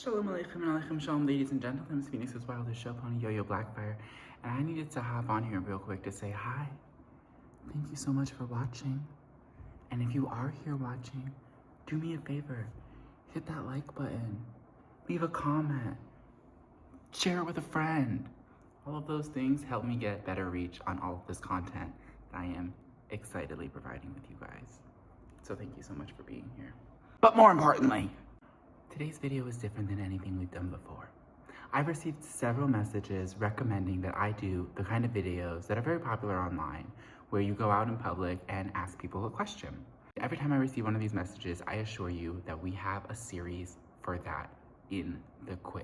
Shalom Aleichem and Aleichem Shalom, ladies and gentlemen. It's Phoenix's wildest show pony, Yo-Yo Blackfire, and I needed to hop on here real quick to say hi. Thank you so much for watching. And if you are here watching, do me a favor. Hit that like button. Leave a comment. Share it with a friend. All of those things help me get better reach on all of this content that I am excitedly providing with you guys. So thank you so much for being here. But more importantly, today's video is different than anything we've done before. I've received several messages recommending that I do the kind of videos that are very popular online, where you go out in public and ask people a question. Every time I receive one of these messages, I assure you that we have a series for that in the queue.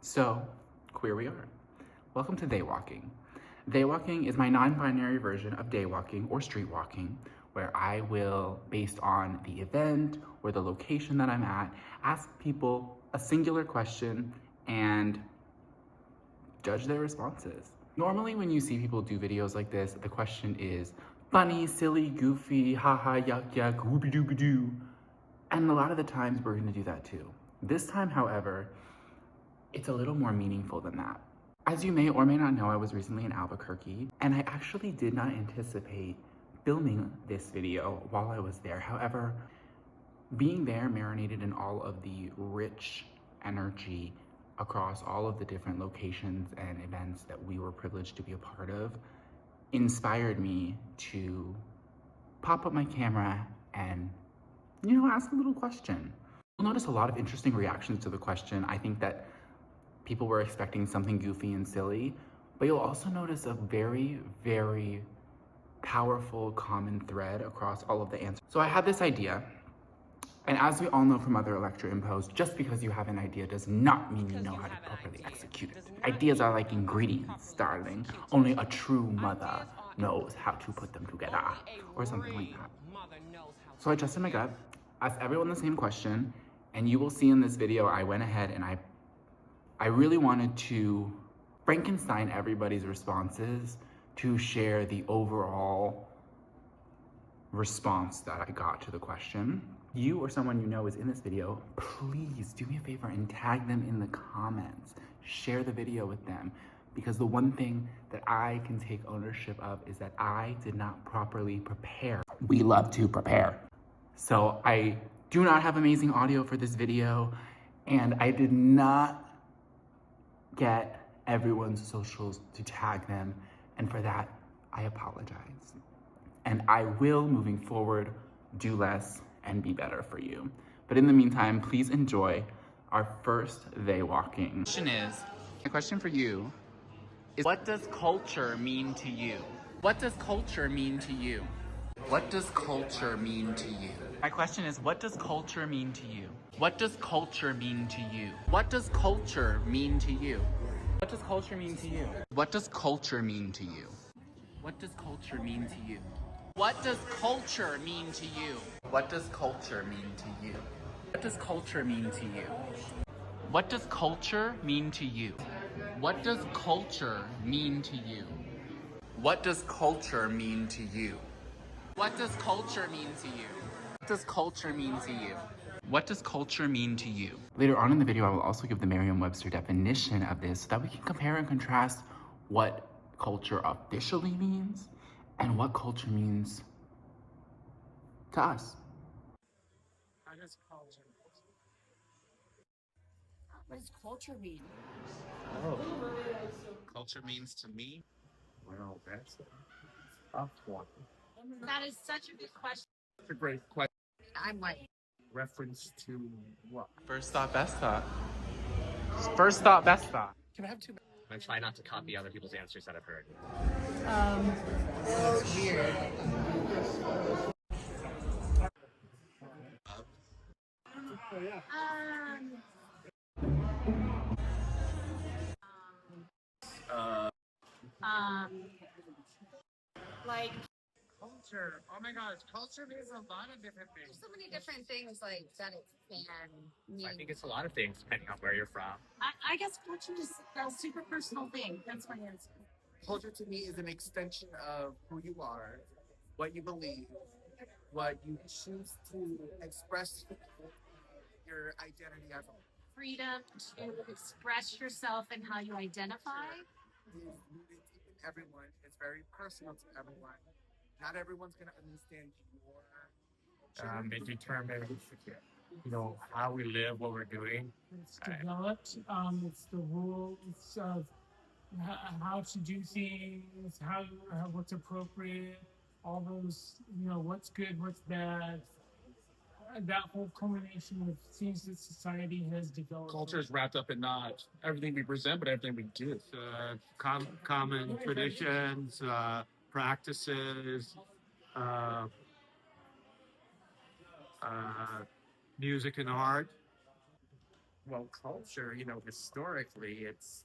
So, here we are. Welcome to Daywalking. Daywalking is my non-binary version of daywalking or street walking, where I will, based on the event or the location that I'm at, ask people a singular question and judge their responses. Normally when you see people do videos like this, the question is funny, silly, goofy, haha, yuck, yuck, whoopie doopie doo. And a lot of the times we're gonna do that too. This time, however, it's a little more meaningful than that. As you may or may not know, I was recently in Albuquerque, and I actually did not anticipate filming this video while I was there. However, being there marinated in all of the rich energy across all of the different locations and events that we were privileged to be a part of inspired me to pop up my camera and, ask a little question. You'll notice a lot of interesting reactions to the question. I think that people were expecting something goofy and silly, but you'll also notice a very, very powerful common thread across all of the answers. So I had this idea, and as we all know from other lecture impos, just because you have an idea does not mean you know how to properly execute it. Ideas are like ingredients, darling. Only a true mother knows how to put them together, or something like that. So I trusted my gut, asked everyone the same question, and you will see in this video, I went ahead and I really wanted to Frankenstein everybody's responses to share the overall response that I got to the question. You or someone you know is in this video, please do me a favor and tag them in the comments. Share the video with them, because the one thing that I can take ownership of is that I did not properly prepare. We love to prepare. So I do not have amazing audio for this video, and I did not get everyone's socials to tag them, and for that, I apologize. And I will, moving forward, do less and be better for you. But in the meantime, please enjoy our first Daywalking. My question for you is, what does culture mean to you? What does culture mean to you? What does culture mean to you? My question is, what does culture mean to you? What does culture mean to you? What does culture mean to you? What does culture mean to you? What does culture mean to you? What does culture mean to you? What does culture mean to you? What does culture mean to you? What does culture mean to you? What does culture mean to you? What does culture mean to you? What does culture mean to you? What does culture mean to you? What does culture mean to you? What does culture mean to you? Later on in the video, I will also give the Merriam-Webster definition of this so that we can compare and contrast what culture officially means and what culture means to us. What does culture mean? Oh, culture means to me? Well, that's a tough one. That is such a good question. That's a great question. I'm like, Reference to what? First thought, best thought. First thought, best thought. Can I have two? I try not to copy other people's answers that I've heard. That's weird. Like Culture. Oh my gosh, culture means a lot of different things. so many different things like that it can mean. I think it's a lot of things depending on where you're from. I guess culture is a super personal thing. That's my answer. Culture to me is an extension of who you are, what you believe, what you choose to express your identity as a freedom to express yourself and how you identify. Is rooted deep in everyone. It's very personal to everyone. Not everyone's gonna understand your culture. It determines, how we live, what we're doing. It's developed. It's the rules of how to do things, what's appropriate, all those, what's good, what's bad. That whole culmination of things that society has developed. Culture is wrapped up in not everything we present, but everything we do. Common traditions, practices, music and art. Well, culture, historically, it's,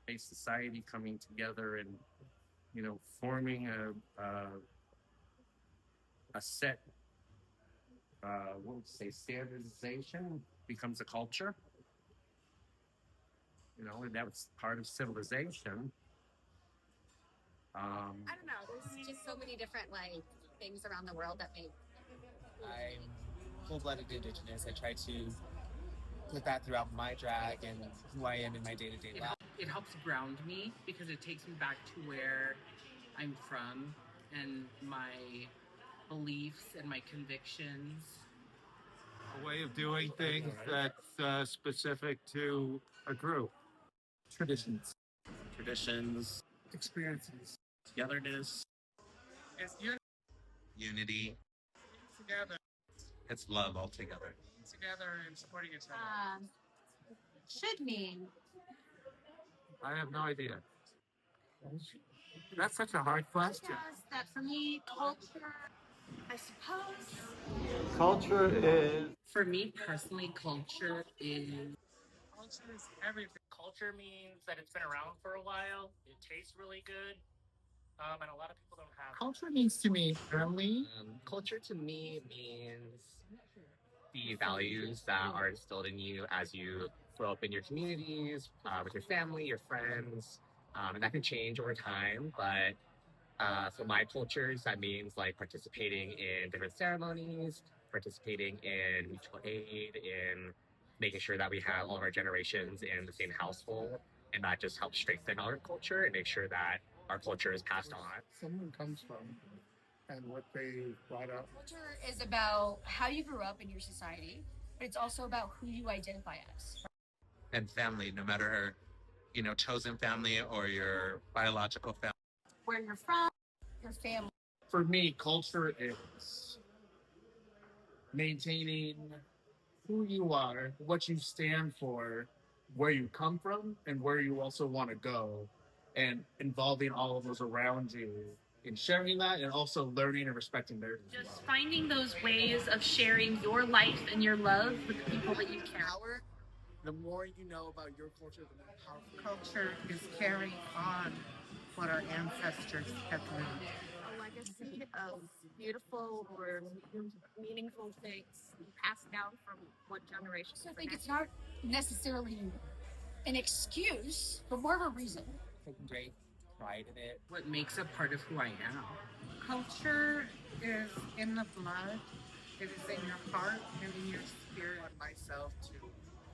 a society coming together and, forming a set, what would you say, standardization becomes a culture. And that was part of civilization. I don't know. There's just so many different things around the world that make. I'm full-blooded Indigenous. I try to put that throughout my drag and who I am in my day-to-day life. It helps ground me because it takes me back to where I'm from and my beliefs and my convictions. A way of doing things that's specific to a group. Traditions, Experiences. togetherness, It's unity. together, It's love altogether. together, and supporting each other. Should mean I have no idea. That's such a hard question. yes, that for me, culture, I suppose. Culture is. For me personally, culture is Culture is everything. Culture means that it's been around for a while. It tastes really good, and a lot of people don't have. Culture means to me family. Culture to me means the values that are instilled in you as you grow up in your communities, with your family, your friends, and that can change over time. But for my cultures, that means participating in different ceremonies, participating in mutual aid, in making sure that we have all of our generations in the same household, and that just helps strengthen our culture and make sure that our culture is passed on. Someone comes from and what they brought up. Culture is about how you grew up in your society, but it's also about who you identify as. And family, no matter, chosen family or your biological family. Where you're from, your family. For me, culture is maintaining who you are, what you stand for, where you come from, and where you also want to go, and involving all of those around you in sharing that, and also learning and respecting theirs as Just well. finding those ways of sharing your life and your love with the people that you care. Power. The more you know about your culture, the more powerful. culture is carrying on what our ancestors have lived. A legacy of beautiful or meaningful things passed down from one generation. So I think it's not necessarily an excuse, but more of a reason. Taking great pride in it. What makes a part of who I am. Culture is in the blood. It is in your heart and in your spirit. I want myself to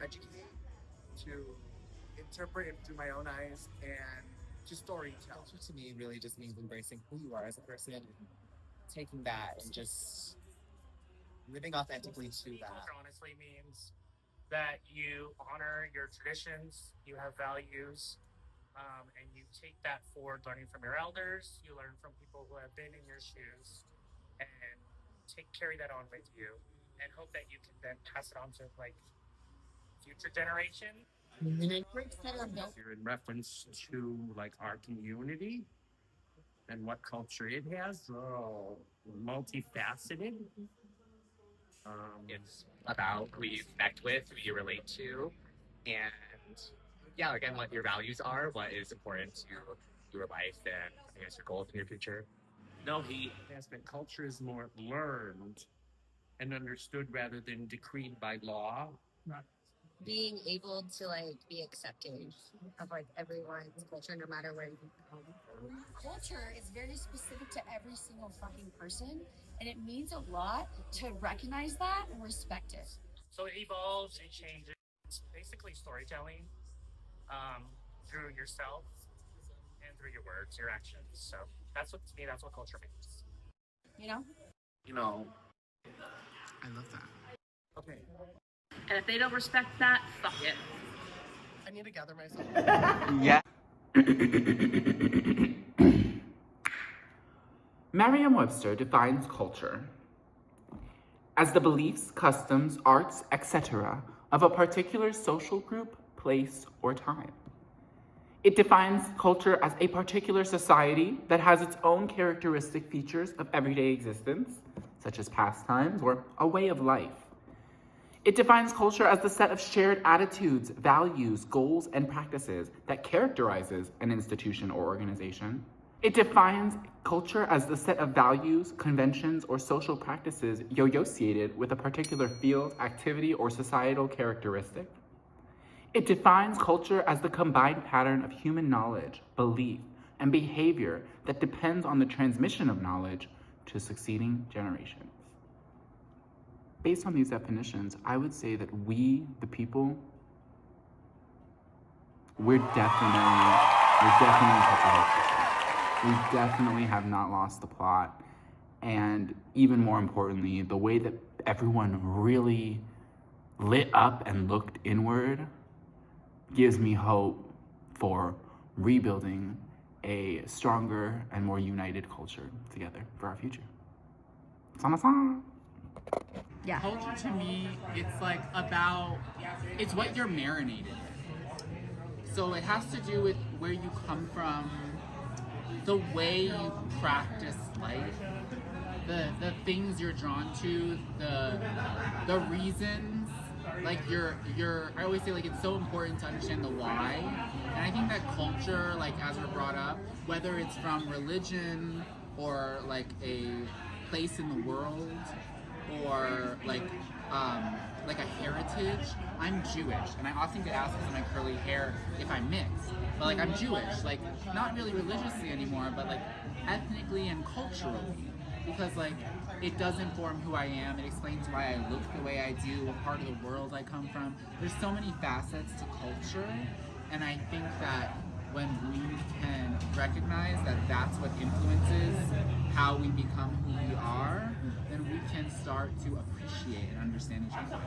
educate, to interpret it through my own eyes, and to storytell. Culture to me really just means embracing who you are as a person, taking that and just living authentically to that. Culture honestly means that you honor your traditions, you have values, and you take that forward, learning from your elders. You learn from people who have been in your shoes, and carry that on with you, and hope that you can then pass it on to future generation. You're in reference to our community and what culture it has. Multifaceted. It's about who you connect with, who you relate to, and again, what your values are, what is important to your life, and I guess your goals in your future. No, he has been culture is more learned and understood rather than decreed by law. Being able to be accepting of everyone's culture, no matter where you come from. Culture is very specific to every single fucking person, and it means a lot to recognize that and respect it. So it evolves, it changes. it's basically storytelling through yourself and through your words, your actions. So that's what, to me, that's what culture means. You know? You know, I love that. Okay, And if they don't respect that, fuck it. I need to gather myself. Yeah. Merriam-Webster defines culture as the beliefs, customs, arts, etc. of a particular social group, place, or time. It defines culture as a particular society that has its own characteristic features of everyday existence, such as pastimes or a way of life. It defines culture as the set of shared attitudes, values, goals, and practices that characterizes an institution or organization. It defines culture as the set of values, conventions, or social practices associated with a particular field, activity, or societal characteristic. It defines culture as the combined pattern of human knowledge, belief, and behavior that depends on the transmission of knowledge to succeeding generations. Based on these definitions, I would say that we, the people, we're definitely culture. We definitely have not lost the plot. And even more importantly, the way that everyone really lit up and looked inward gives me hope for rebuilding a stronger and more united culture together for our future. Sama-sama. Yeah. Culture to me, it's like about, it's what you're marinated in. So it has to do with where you come from, the way you practice life, the things you're drawn to, the reasons. Like I always say, like, it's so important to understand the why. And I think that culture, like, as we're brought up, whether it's from religion or like a place in the world or like a heritage. I'm Jewish, and I often get asked because of my curly hair if I'm mixed. But like, I'm Jewish, like, not really religiously anymore, but like ethnically and culturally, because like it does inform who I am. It explains why I look the way I do, what part of the world I come from. There's so many facets to culture, and I think that when we can recognize that that's what influences how we become who we are, then we can start to appreciate and understand each other.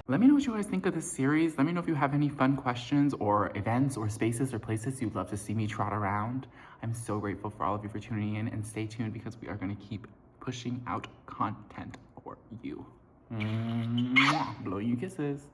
Let me know what you guys think of this series. Let me know if you have any fun questions or events or spaces or places you'd love to see me trot around. I'm so grateful for all of you for tuning in, and stay tuned because we are going to keep pushing out content for you. Mwah. Blow you kisses.